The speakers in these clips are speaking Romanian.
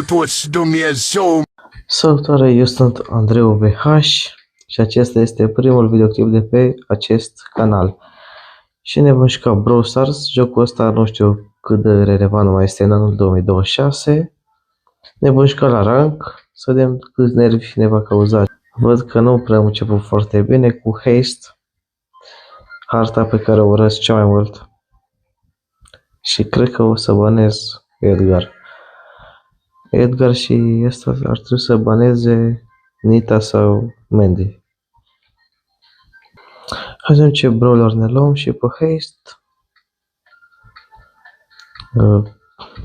toți Dumnezeu. Salutare, eu sunt Andreu BH și acesta este primul videoclip de pe acest canal. Și ne vom juca Brawl Stars. Jocul ăsta nu știu cât de relevant mai este în anul 2026. Ne vom juca la rank, să vedem câți nervi ne va cauza. Văd că nu prea am început foarte bine cu Haste, harta pe care o urăsc cea mai mult. Și cred că o să banez Edgar și ăsta ar trebui să baneze Nita sau Mandy. Hai să vedem ce brawler ne luăm și pe Haste.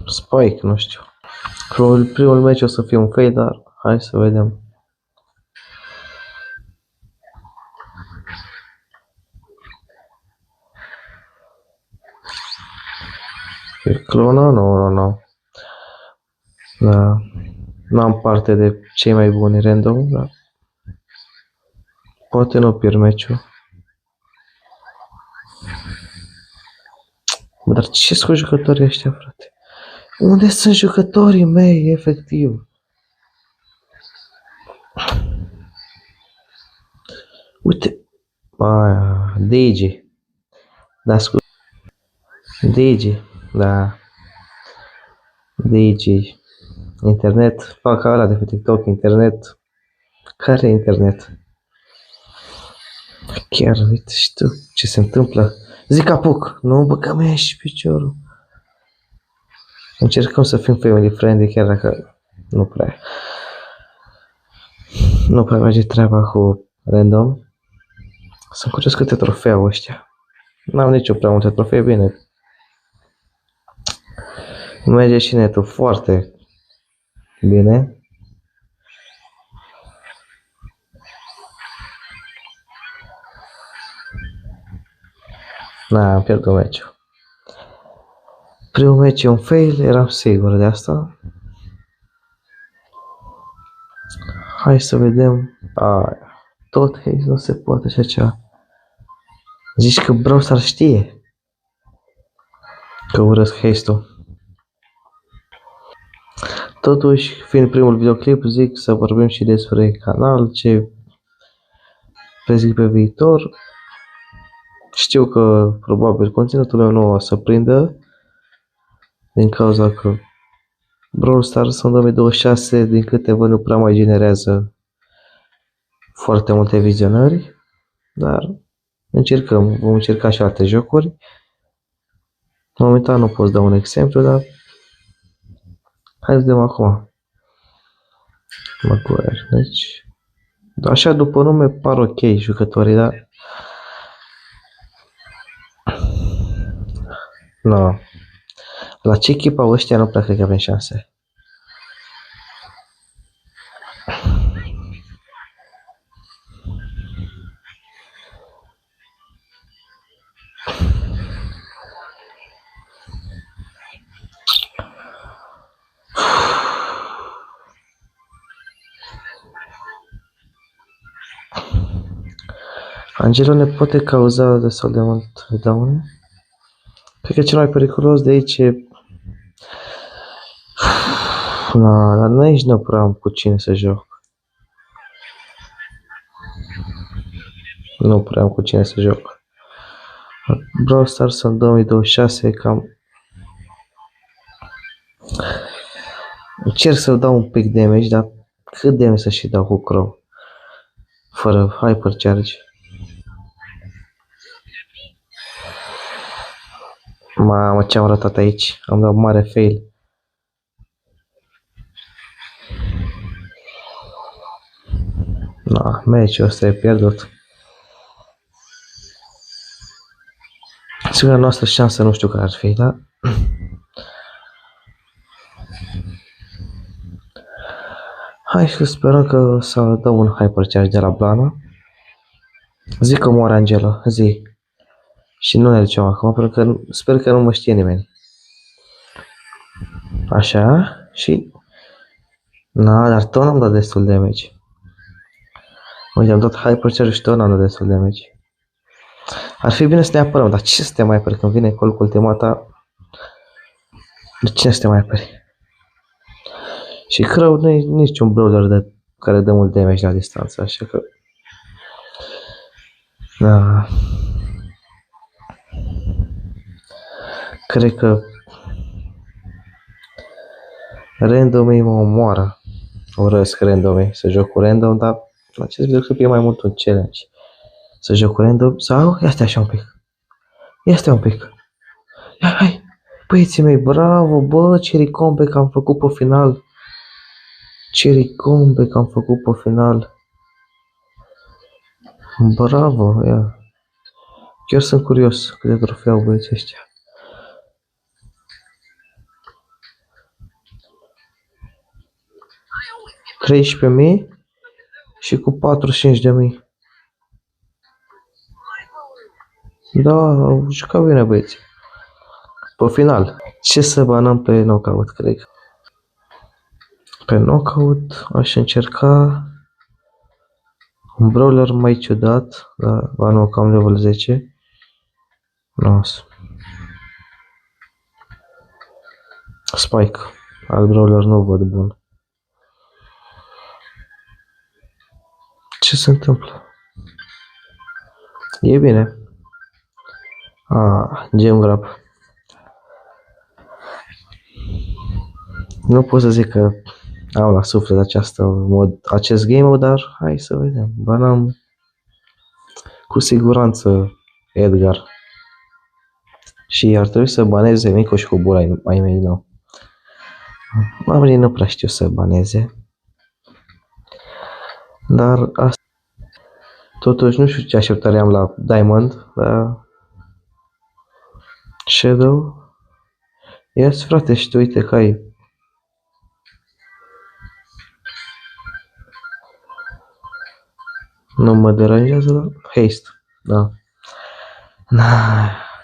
Spike, nu știu. Probabil primul meci o să fie un fail, dar hai să vedem. E clona? Nu. Da. N-am parte de cei mai buni random, dar poate nu pierd meciul. Dar ce sunt jucătorii ăștia, frate? Unde sunt jucătorii mei, efectiv? Uite. Digi. Da, scuze. Digi. Da. Digi. Internet. Fac ăla de pe TikTok. Internet. Care internet? Chiar, uite și tu ce se întâmplă. Zic apuc. Nu băga mea și piciorul. Încercăm să fim family friendly, chiar dacă nu prea merge treaba cu random. Sunt curios câte trofee au ăștia. N-am nicio prea multe trofee, bine. Merge și netul foarte bine. Am pierdut meciul. Primul meci e un fail, eram sigur de asta. Hai să vedem. Tot Haze nu se poate așa ceva. Zici că Brawl Stars știe că urăsc Haze-ul. Totuși, fiind primul videoclip, zic să vorbim și despre canal, ce prezic pe viitor. Știu că probabil conținutul meu nu o să prindă din cauza că Brawl Stars în 2026, din câte văd, nu prea mai generează foarte multe vizionări, dar vom încerca și alte jocuri. Momentan nu pot da un exemplu, dar hai să vedem acum. Maguire, deci așa după nume par ok jucătorii, dar no. La ce echipă au ăștia nu prea cred că avem șanse. Angelo ne poate cauza destul de mult daune. Cred că cel mai periculos de aici e... dar nici nu prea am cu cine să joc. Nu prea am cu cine să joc. Brawl Stars în 2026 cam... Încerc să dau un pic damage, dar cât damage să și dau cu Crow? Fără hypercharge. Mamă, ce-am ratat aici. Am dat mare fail. Meciul ăsta e pierdut. Singura noastră șansă nu știu care ar fi, da? Hai să sperăm că o să dau un hypercharge de la Blana. Zic că moare Angelo, zi. Și nu ne ducem acum, pentru că sper că nu mă știe nimeni. Așa, și... dar tot n-am dat destul de damage. Uite, am dat hypercharge și tot n-am dat destul de damage. Ar fi bine să ne apărăm, dar ce să te mai apări când vine colul ultimata? De cine să te mai apări? Și Crow nu e niciun brawler care dă mult damage la distanță, așa că... Da. Cred că randomii mă omoară. Urăsc randomii, să joc cu random, dar în acest videoclip e mai mult un challenge. Să joc cu random sau ia stai așa un pic. Ia stai un pic. Hai, băieții mei, bravo, bă, Cherry Comeback am făcut pe final. Cherry Comeback am făcut pe final. Bravo, ia. Chiar sunt curios câte trofee au băieții ăștia. $13.000 și cu 45.000. Da, au jucat bine băieți. Pe final, ce să banăm pe knockout, cred. Pe knockout aș încerca un brawler mai ciudat, dar nu, cam level 10. No. Spike, alt brawler nu văd bun. Ce se întâmplă? E bine. Gem grab. Nu pot să zic că am la suflet acest game mode, dar hai să vedem. Banam cu siguranță Edgar. Și ar trebui să baneze Mico și Cobura ai mei, nu. Oamenii nu prea știu să baneze. Dar asta... Totuși nu știu ce așteptare am la Diamond, dar... Shadow? Yes, frate, și tu uite că ai... Nu mă deranjează, dar... Haste, da.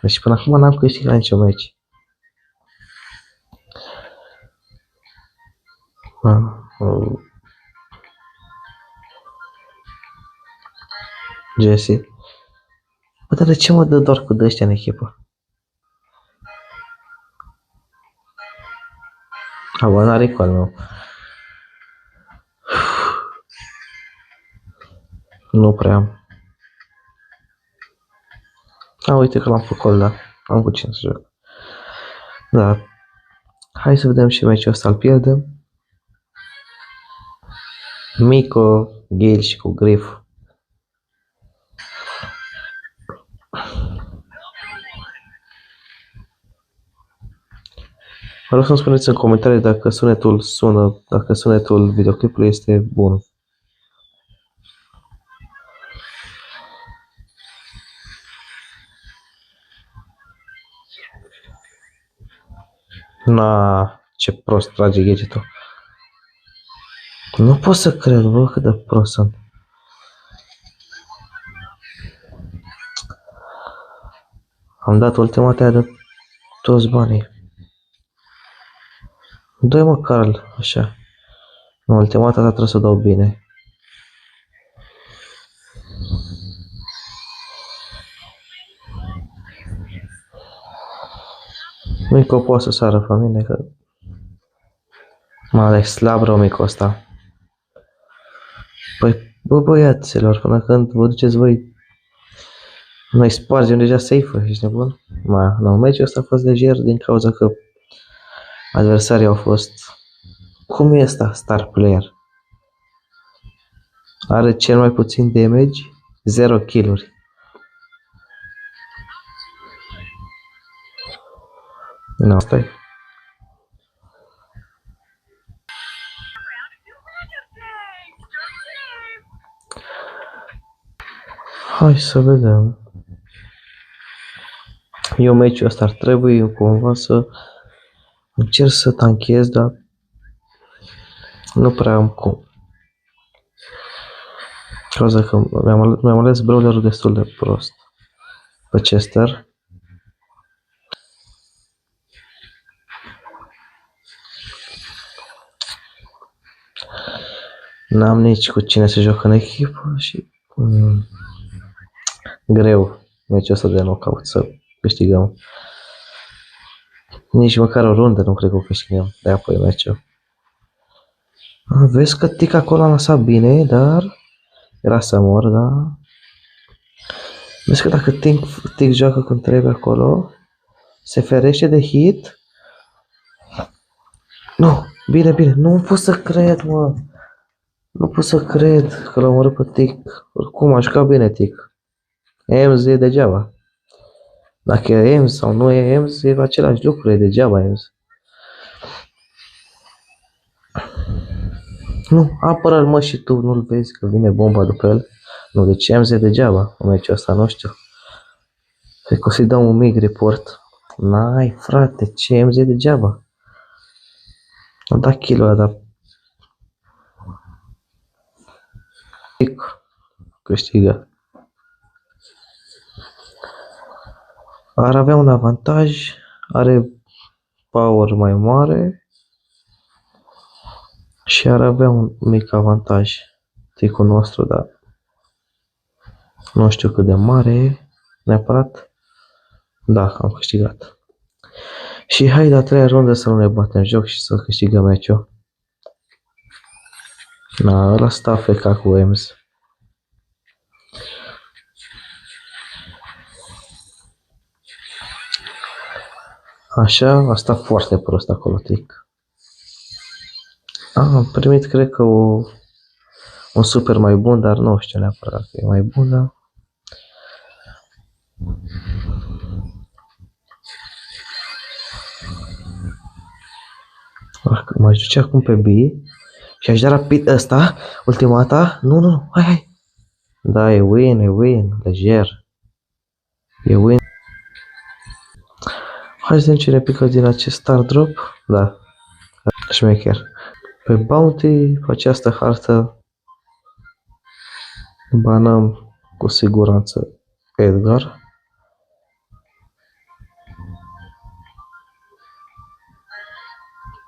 Deci până acum n-am câștigat niciun meci. Jesse. Bă, dar de ce mă dă doar cu de-ăștia în echipă? Bă, n-are cu al meu. Nu prea am. Uite că l-am făcut, da. Am cu cine să joc. Da. Hai să vedem și meciul ăsta, îl pierdem. Mico, Gale și cu Griff. Vreau să-mi spuneți în comentarii dacă sunetul videoclipului este bun. Ce prost trage gadget-ul. Nu pot să cred, bă, cât de prost sunt. Am dat ultimata aia de toți banii. Dă-i mă, Carl, așa. În ultimata ta trebuie să dau bine. Mico poate să sară pe mine, că... Mă, slab rău Mico ăsta. Păi, bă, băiaților, până când vă duceți voi... Noi spargem deja safe-ul, ești nebun? Nu, meciul ăsta a fost lejer din cauza că adversarii au fost... Cum e ăsta, star player? Are cel mai puțin damage, 0 kill-uri. Nu, stai. Hai să vedem. Eu meciul ăsta ar trebui cumva să încerc să tanchez, dar nu prea am cum. Cauza că mi-am ales brawlerul destul de prost. Pe Chester. N-am nici cu cine să joc în echipă și... greu meciul ăsta de knockout să câștigăm. Nici măcar o rundă nu cred că o câștigăm, de apoi meciul. Vezi că Tic acolo a lăsat bine, dar era să mor, da? Vezi că dacă Tic joacă cum trebuie acolo, se ferește de hit. Nu, bine, bine, nu pot să cred, mă. Nu pot să cred că l-a omorât pe Tic. Oricum, a jucat bine Tic. Ems e degeaba. Dacă e Ems sau nu e Ems, e același lucru, e degeaba Ems. Nu, apără-l mă și tu, nu-l vezi că vine bomba după el. Nu, deci Ems e degeaba în meciul ăsta, nu știu. Cred că o să-i dau un mic report. N-ai, frate, ce Ems e degeaba. Am dat kill-ul ăla, dar Tic câștigă. Ar avea un avantaj, are power mai mare și ar avea un mic avantaj Ticul nostru, dar nu știu cât de mare e neapărat. Da, am câștigat. Și hai de-a treia rundă să nu ne batem joc și să câștigăm meciul. Na, ăla stă AFK cu Ems. Așa, a stat foarte prost acolo Tic. Am primit, cred că, un super mai bun, dar nu știu neapărat că e mai bun, dar... M-aș duce acum pe B și aș da rapid ăsta, ultima dată. Nu, nu, hai, hai. Da, e win, lejer. E win. Hai să vedem ce ne pică din acest star drop. Da, șmecher. Pe bounty, pe această hartă, banăm cu siguranță Edgar.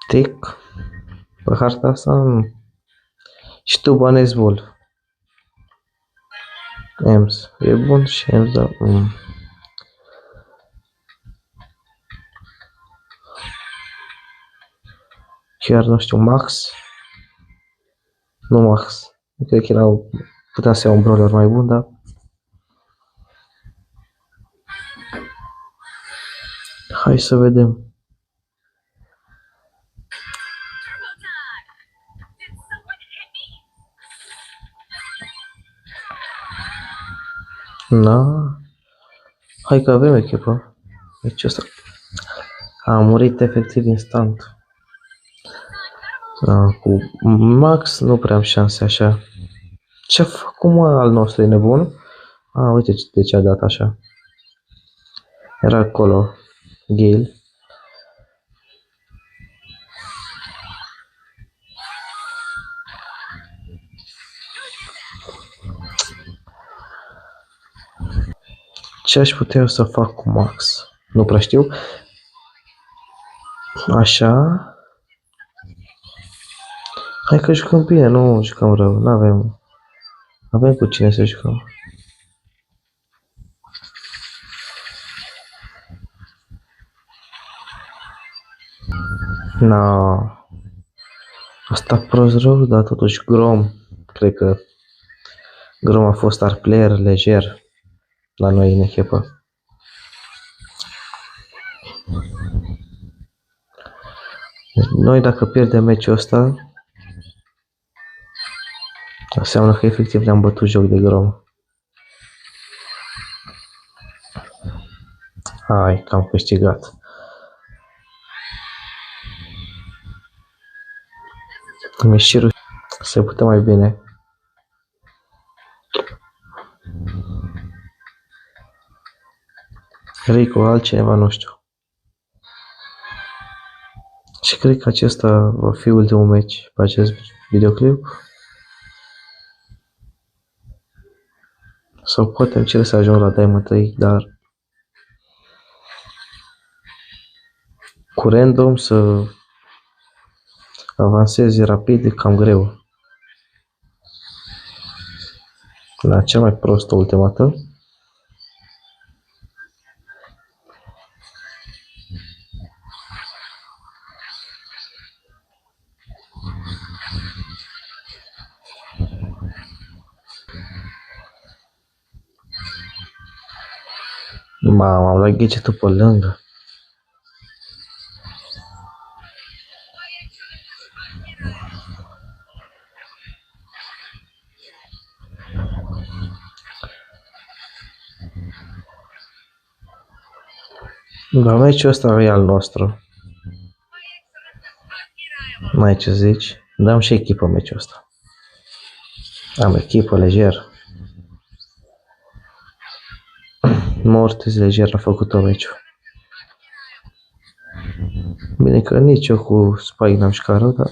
Tic. Pe harta asta, și tu banezi Wolf. Ems, e bun și Ems, da. Chiar nu știu, Max. Nu Max. Cred că puteam să iau un brawler mai bun, dar... Hai să vedem. Na. Hai că avem echipă. Deci ăsta a murit efectiv instant. Cu Max nu prea am șanse așa. Ce-a făcut mă al nostru, e nebun? Uite de ce a dat așa. Era acolo Gale. Ce aș putea eu să fac cu Max? Nu prea știu. Așa. Hai că jucăm bine, nu jucăm rău. Avem cu cine să jucăm. No. Asta prost rău, dar totuși Grom. Cred că Grom a fost star player lejer la noi în echipă. Noi dacă pierdem meciul ăsta, înseamnă că efectiv ne-am bătut joc de Grom. Hai, că am câștigat. Mi-e și rușine. Se putea mai bine. Rico, altcineva, nu știu. Și cred că acesta va fi ultimul meci pe acest videoclip. Sau poate îmi cer să ajung la Diamond 3, dar cu random să avansezi rapid e cam greu. La cea mai prostă ultimată. Mama, am luat gadgetul pe lângă. Dar meciul ăsta e al nostru. N-ai ce zici? Dăm și echipă meciul ăsta. Am echipă lejer. Mortis lejer a făcut-o meciul. Bine că nici eu cu Spike n-am șcară, dar...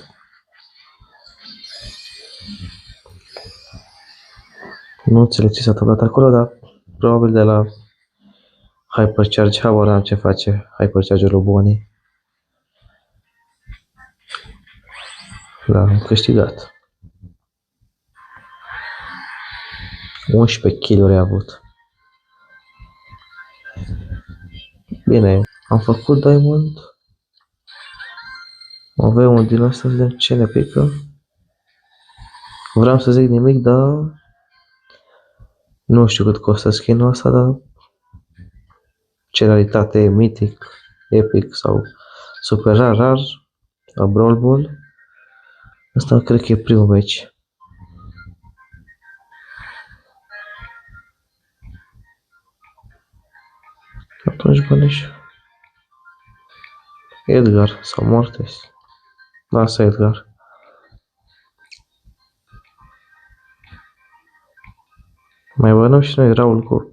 Nu înțeleg ce s-a întâmplat acolo, dar probabil de la Hypercharge, habar n-am ce face Hypercharge-ul Bonnie. Da, am câștigat. 11 kill-uri a avut. Bine, am făcut Diamond. Avem un din ăsta, să vedem ce ne pică. Vreau să zic nimic, dar... Nu știu cât costă skin-ul ăsta, dar... Ce realitate e Mythic, Epic sau Super rar, la Brawl Ball. Asta cred că e primul meci. Atunci bănești. Edgar sau Mortis. Lasă Edgar. Mai bănăm și noi Raul cu...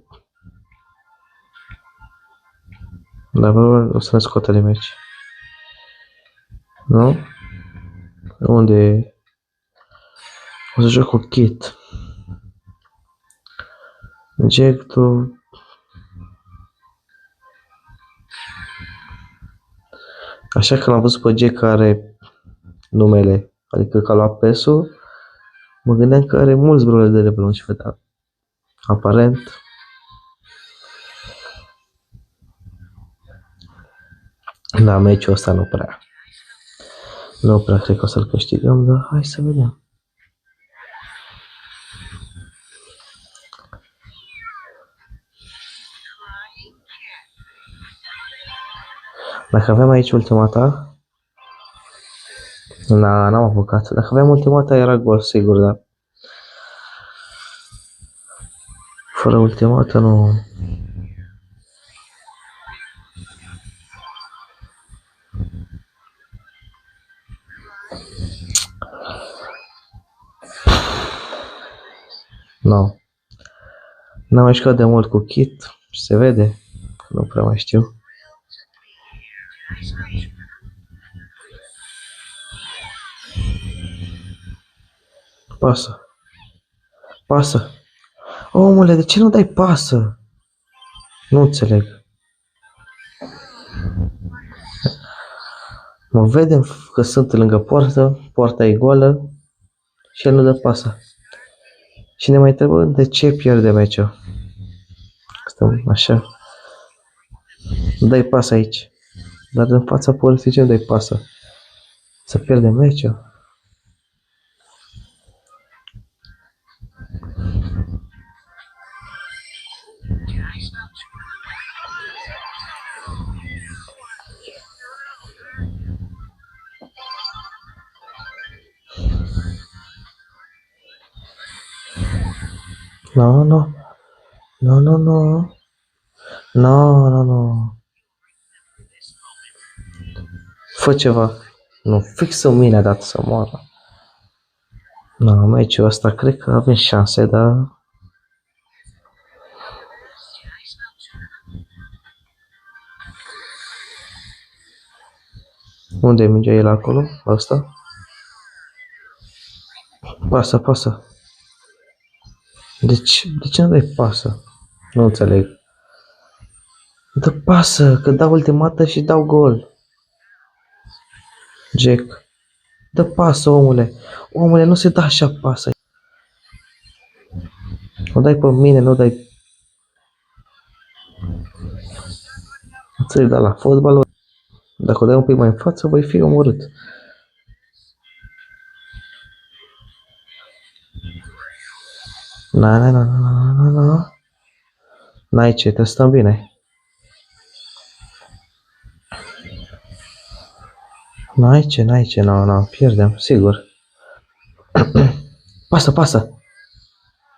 Dar o să ne scoată de meci. Nu? Unde e? O să joc cu Kit. Jack, tu... Așa că l-am văzut pe Jack care are numele, adică că a luat PES-ul, mă gândeam că are mulți brole de level 11, dar aparent la meciul ăsta nu prea cred că o să-l câștigăm, dar hai să vedem. Dacă aveam aici ultimata, n-am apucat. Dacă aveam ultimata era gol sigur, dar fără ultimata nu... Nu. N-am mai jucat de mult cu Kit și se vede, nu prea mai știu. Pasă. Pasă. Omule, de ce nu dai pasă? Nu înțeleg. Mă vedem că sunt lângă poartă, poarta e goală și el nu dă pasă. Și ne mai întrebăm de ce pierde meciul. Stăm așa. Dai pasă aici. Dar în fața porții ce dai pasă? Să pierde meciul. No, no. No, no, no. No, no, no. Fă ceva. Nu, fix în mine a dat să moară. No, meciul ăsta cred că avem șanse, dar... Unde e mingea el acolo? Asta? Pasă, pasă. De ce nu dai pasă? Nu înțeleg. Dă pasă, că dau ultimată și dau gol. Jack. Dă pasă, omule. Omule, nu se dă așa pasă. O dai pe mine, nu dai... Ți-ai dat la fotbal. Dacă o dai un pic mai în față, voi fi omorât. Na. N-ai ce, te stăm bine. N-ai ce, n-am, pierdem, sigur. Pasă!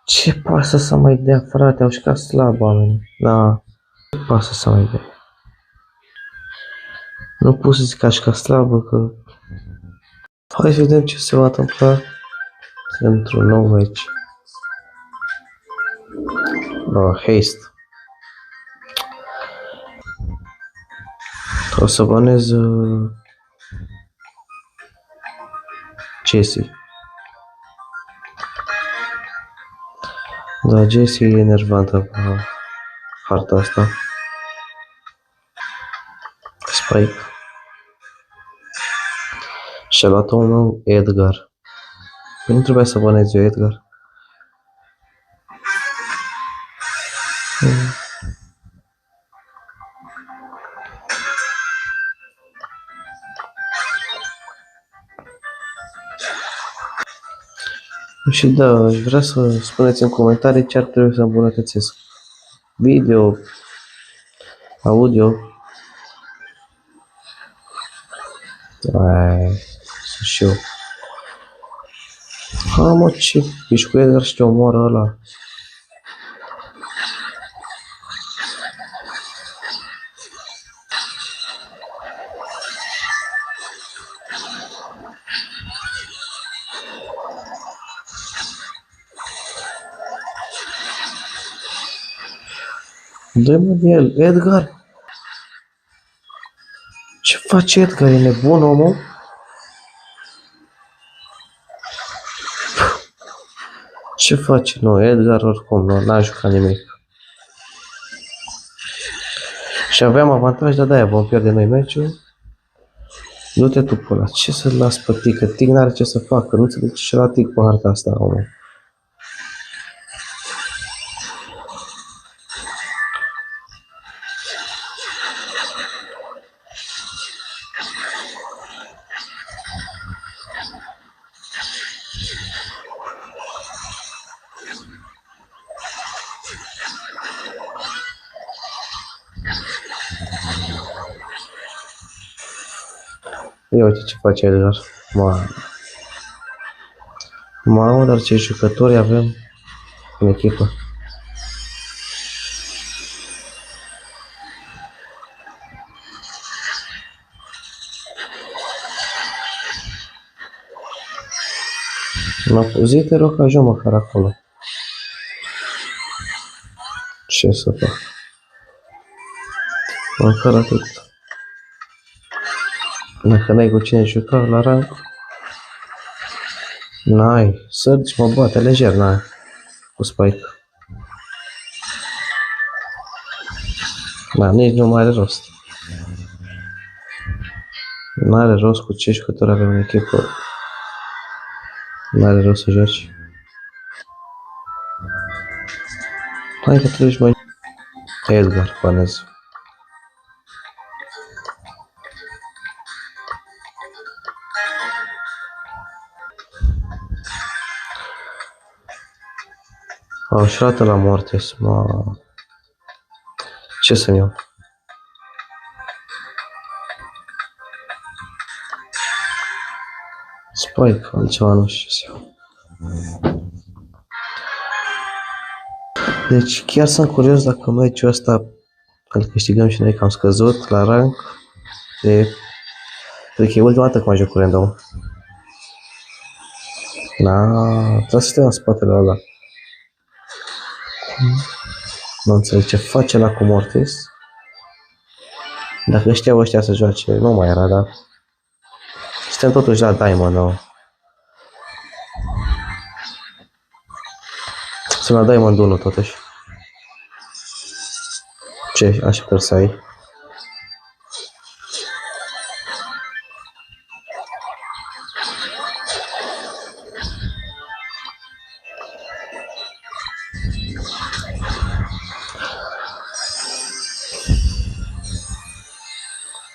Ce pasă să mai dea, frate, au jucat slab oamenii. Da, ce pasă să mai dea. Nu pot să zic că a jucat slabă, că... Hai să vedem ce se va întâmpla într-un nou meci. Haste. O să banez Jesse. Da, Jesse e enervantă pe harta asta. Spike. Și-a luat un nou Edgar. Nu trebuia să banez eu Edgar. Și da, aș vrea să spuneți în comentarii ce ar trebui să îmbunătățesc. Video, audio. Și eu. Mă, ce ești cu Edgar și te omoară ăla. Dă-mă de el, Edgar! Ce face Edgar? E nebun omul? Ce face? Nu, Edgar oricum, nu, n-a jucat nimic. Și aveam avantaj, dar de-aia vom pierde noi meciul. Du-te tu pe ăla, ce să-l las pe Tic? Că Tic n-are ce să facă, nu înțeleg ce la Tic pe harta asta, omul. Ia uite ce face Edgar. Mamă, dar ce jucători avem în echipă. Zi, te rog, ajung măcar acolo. Ce să fac? Măcar atât. Dacă n-ai cu cine juca la rank, n-ai. Sergi mă bate lejer, n-ai. Cu Spike. Da, nici nu mai are rost. N-are rost cu ce jucători avem în echipă. N-are rost să joci. Hai că treci mai... Edgar, banez. Au șurată la Mortis, ce să-mi iau? Spike, altceva nu știu ce să iau. Deci chiar sunt curios dacă meciul ăsta îl câștigăm și noi, că am scăzut la rank. Cred că e ultima dată când mai joc cu random. Trebuie să stai în spatele ăla. Nu înțeleg ce face la cu Mortis. Dacă știau ăștia să joace, nu mai era, dar... Suntem totuși la Diamond, nu? Sunt la Diamond 1 totuși. Ce așteptări să ai?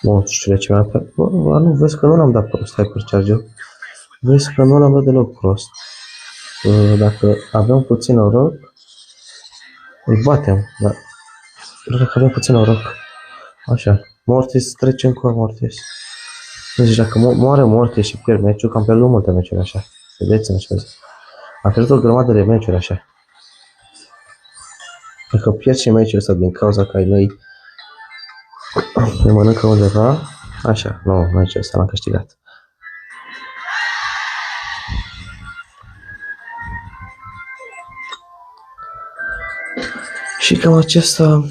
Nu știu de ce mi-am dat. Nu, vezi că nu l-am dat prost Hypercharge. Vezi că nu l-am dat deloc prost. Dacă avem puțin noroc, îl batem. Dar dacă avem puțin noroc. Așa. Mortis, trecem cu Mortis. Deci dacă moare moarte și pierd meciul, că am pierdut multe meciuri așa. Vedeți-mă ce vezi. Am pierdut o grămadă de meciuri așa. Dacă pierd și meciul ăsta din cauza că ai mei ne mănâncă undeva, așa, nu, meciul ăsta l-am câștigat. Și cam acesta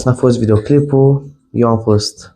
a fost videoclipul. Eu am fost